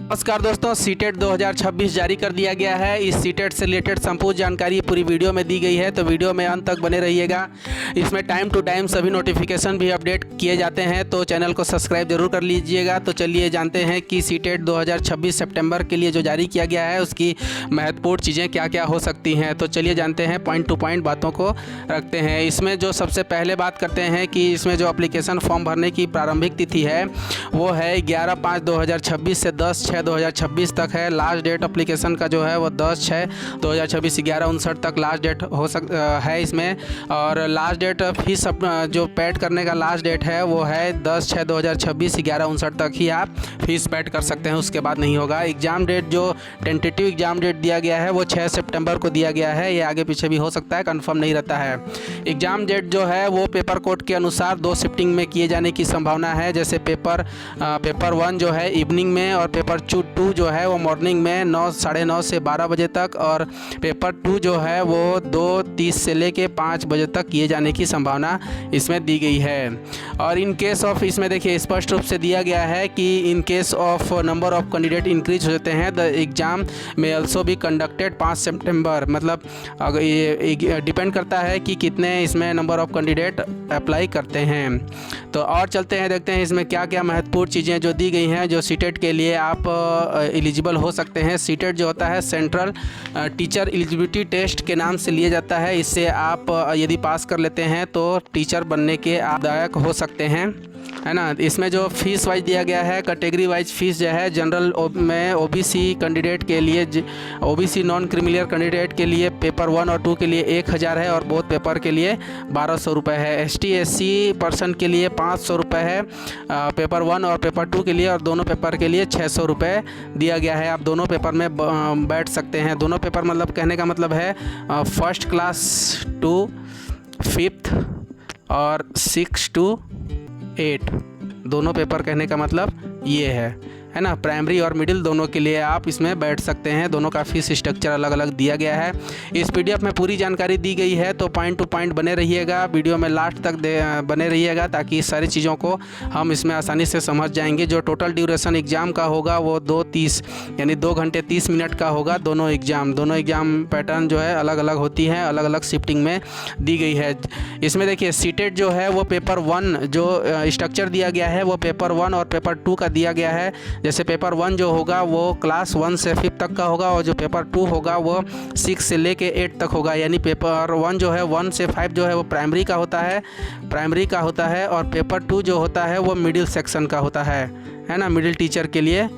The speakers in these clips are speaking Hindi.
नमस्कार दोस्तों, सीटेट 2026 जारी कर दिया गया है। इस सीटेट से रिलेटेड संपूर्ण जानकारी पूरी वीडियो में दी गई है, तो वीडियो में अंत तक बने रहिएगा। इसमें टाइम टू टाइम सभी नोटिफिकेशन भी अपडेट किए जाते हैं, तो चैनल को सब्सक्राइब जरूर कर लीजिएगा। तो चलिए जानते हैं कि सीटेट 2026 सितंबर के लिए जो जारी किया गया है उसकी महत्वपूर्ण चीज़ें क्या क्या हो सकती हैं। तो चलिए जानते हैं, पॉइंट टू पॉइंट बातों को रखते हैं। इसमें जो सबसे पहले बात करते हैं कि इसमें जो एप्लीकेशन फॉर्म भरने की प्रारंभिक तिथि है वो है 11/5/2026 से 10/6/2026 तक है। लास्ट डेट एप्लीकेशन का जो है वो 10/6/2026 11:59 तक लास्ट डेट है इसमें। और लास्ट डेट फीस जो पेड करने का लास्ट डेट है वो है 10/6/2026 11:59 तक ही आप फीस पेड कर सकते हैं, उसके बाद नहीं होगा। एग्ज़ाम डेट जो टेंटेटिव एग्ज़ाम डेट दिया गया है वो 6 सितंबर को दिया गया है। ये आगे पीछे भी हो सकता है, कंफर्म नहीं रहता है। एग्ज़ाम डेट जो है वो पेपर कोड के अनुसार 2 शिफ्टिंग में किए जाने की संभावना है। जैसे पेपर 1 जो है इवनिंग में और पेपर 2 जो है वो मॉर्निंग में 9 9:30 से 12 बजे तक, और पेपर 2 जो है वो 2:30 से लेके 5 बजे तक किए जाने की संभावना इसमें दी गई है। और इन केस ऑफ, इसमें देखिए स्पष्ट रूप से दिया गया है कि in case of number of candidate increase होते हैं द एग्ज़ाम में ऑल्सो भी कंडक्टेड 5 सितंबर। मतलब अगर ये डिपेंड करता है कि कितने इसमें नंबर ऑफ कैंडिडेट अप्लाई करते हैं। तो और चलते हैं, देखते हैं इसमें क्या क्या महत्वपूर्ण चीज़ें जो दी गई हैं जो सीटेट के लिए आप एलिजिबल हो सकते हैं। सीटेट जो होता है सेंट्रल टीचर एलिजिबिलिटी टेस्ट के नाम से लिया जाता है। इससे आप यदि पास कर लेते हैं तो टीचर बनने के आदायक हो सकते हैं, है ना। इसमें जो फीस वाइज दिया गया है, कैटेगरी वाइज फीस जो है जनरल में ओबीसी कैंडिडेट के लिए, ओबीसी नॉन क्रिमिनल कैंडिडेट के लिए पेपर 1 और 2 के लिए 1000 है और बोथ पेपर के लिए 1200 रुपये है। एसटी एससी पर्सन के लिए 500 रुपये है पेपर 1 और पेपर 2 के लिए, और दोनों पेपर के लिए 600 रुपये दिया गया है। आप दोनों पेपर में बैठ सकते हैं। दोनों पेपर मतलब कहने का मतलब है फर्स्ट क्लास टू 5th और 6 to 8, दोनों पेपर कहने का मतलब ये है ना। प्राइमरी और मिडिल दोनों के लिए आप इसमें बैठ सकते हैं। दोनों का फीस स्ट्रक्चर अलग अलग दिया गया है। इस पीडीएफ में पूरी जानकारी दी गई है, तो पॉइंट टू पॉइंट बने रहिएगा, वीडियो में लास्ट तक बने रहिएगा ताकि इस सारी चीज़ों को हम इसमें आसानी से समझ जाएंगे। जो टोटल ड्यूरेशन एग्ज़ाम का होगा वो 2:30 यानी 2 घंटे 30 मिनट का होगा। दोनों एग्ज़ाम पैटर्न जो है अलग अलग होती हैं, अलग अलग शिफ्टिंग में दी गई है। इसमें देखिए सीटेट जो है वो पेपर 1 जो स्ट्रक्चर दिया गया है वो पेपर 1 और पेपर 2 का दिया गया है। जैसे पेपर 1 जो होगा वो क्लास 1 से 5 तक का होगा, और जो पेपर 2 होगा वो 6 से लेके 8 तक होगा। यानी पेपर 1 जो है 1 से 5 जो है वो प्राइमरी का होता है, और पेपर 2 जो होता है वो मिडिल सेक्शन का होता है ना। मिडिल टीचर के लिए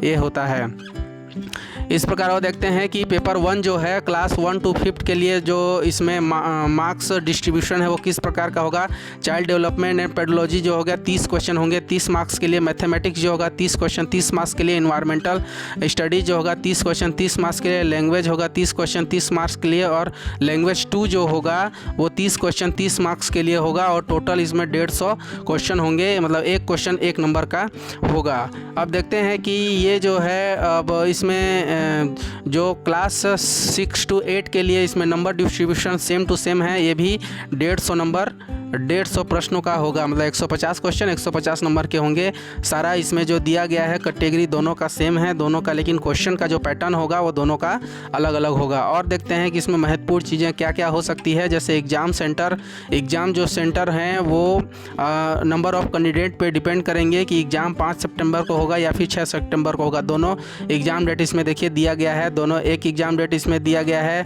ये होता है। इस प्रकार वो देखते हैं कि पेपर 1 जो है क्लास 1 to 5 के लिए जो इसमें मार्क्स डिस्ट्रीब्यूशन है वो किस प्रकार का होगा। चाइल्ड डेवलपमेंट एंड पेडोलॉजी जो होगा 30 क्वेश्चन होंगे 30 मार्क्स के लिए। मैथमेटिक्स जो होगा 30 क्वेश्चन 30 मार्क्स के लिए। इन्वायरमेंटल स्टडीज जो होगा 30 क्वेश्चन 30 मार्क्स के लिए। लैंग्वेज होगा 30 क्वेश्चन 30 मार्क्स के लिए, और लैंग्वेज 2 जो होगा वो 30 क्वेश्चन 30 मार्क्स के लिए होगा, और टोटल इसमें 150 क्वेश्चन होंगे। मतलब एक क्वेश्चन 1 नंबर का होगा। अब देखते हैं कि ये जो है, अब इसमें जो क्लास 6 to 8 के लिए इसमें number distribution same to same है। ये भी 150 नंबर 150 प्रश्नों का होगा। मतलब 150 क्वेश्चन 150 नंबर के होंगे। सारा इसमें जो दिया गया है कैटेगरी दोनों का सेम है दोनों का, लेकिन क्वेश्चन का जो पैटर्न होगा वो दोनों का अलग अलग होगा। और देखते हैं कि इसमें महत्वपूर्ण चीज़ें क्या क्या हो सकती है। जैसे एग्ज़ाम जो सेंटर हैं वो नंबर ऑफ़ कैंडिडेट पे डिपेंड करेंगे कि एग्ज़ाम 5 सितंबर को होगा या फिर 6 सितंबर को होगा। दोनों एग्ज़ाम डेट इसमें देखिए दिया गया है। दोनों एक एग्ज़ाम डेट इसमें दिया गया है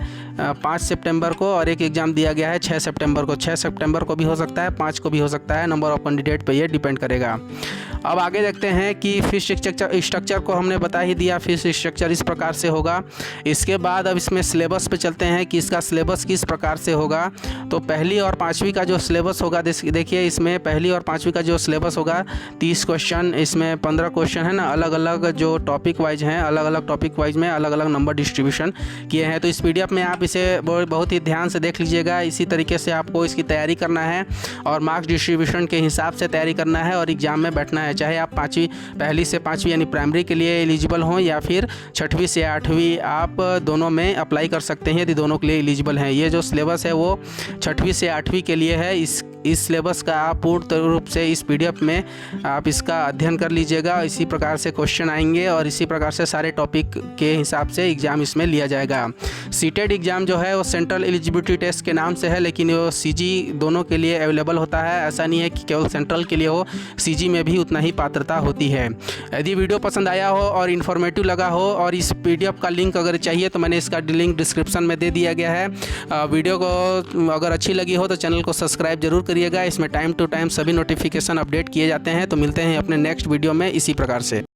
5 सितंबर को, और एक एग्ज़ाम दिया गया है 6 सितंबर को। 6 सितंबर को भी हो सकता है, 5 को भी हो सकता है। नंबर ऑफ कैंडिडेट पे ये डिपेंड करेगा। अब आगे देखते हैं कि फीस स्ट्रक्चर को हमने बता ही दिया। फीस स्ट्रक्चर इस प्रकार से होगा। इसके बाद अब इसमें सिलेबस पे चलते हैं कि इसका सिलेबस किस प्रकार से होगा। तो पहली और 5वीं का जो सिलेबस होगा, देखिए इसमें पहली और 5वीं का जो सिलेबस होगा 30 क्वेश्चन, इसमें 15 क्वेश्चन है ना। अलग अलग जो टॉपिक वाइज हैं, अलग अलग टॉपिक वाइज में अलग अलग नंबर डिस्ट्रीब्यूशन किए हैं। तो इस पीडीएफ में आप इसे बहुत ही ध्यान से देख लीजिएगा। इसी तरीके से आपको इसकी तैयारी करना है और मार्क्स डिस्ट्रीब्यूशन के हिसाब से तैयारी करना है और एग्ज़ाम में बैठना है। चाहे आप पहली से 5वीं यानी प्राइमरी के लिए एलिजिबल हों या फिर 6वीं से 8वीं, आप दोनों में अप्लाई कर सकते हैं यदि दोनों के लिए एलिजिबल हैं। ये जो सिलेबस है वो 6वीं से 8वीं के लिए है। इस सिलेबस का आप पूर्ण रूप से इस PDF में आप इसका अध्ययन कर लीजिएगा। इसी प्रकार से क्वेश्चन आएंगे और इसी प्रकार से सारे टॉपिक के हिसाब से एग्ज़ाम इसमें लिया जाएगा। सीटेट एग्ज़ाम जो है वो सेंट्रल एलिजिबिलिटी टेस्ट के नाम से है, लेकिन वो CG दोनों के लिए अवेलेबल होता है। ऐसा नहीं है कि केवल सेंट्रल के लिए हो, CG में भी उतना ही पात्रता होती है। यदि वीडियो पसंद आया हो और इन्फॉर्मेटिव लगा हो और इस PDF का लिंक अगर चाहिए तो मैंने इसका लिंक डिस्क्रिप्शन में दे दिया गया है। वीडियो को अगर अच्छी लगी हो तो चैनल को सब्सक्राइब जरूर करिएगा। इसमें टाइम टू टाइम सभी नोटिफिकेशन अपडेट किए जाते हैं। तो मिलते हैं अपने नेक्स्ट वीडियो में इसी प्रकार से।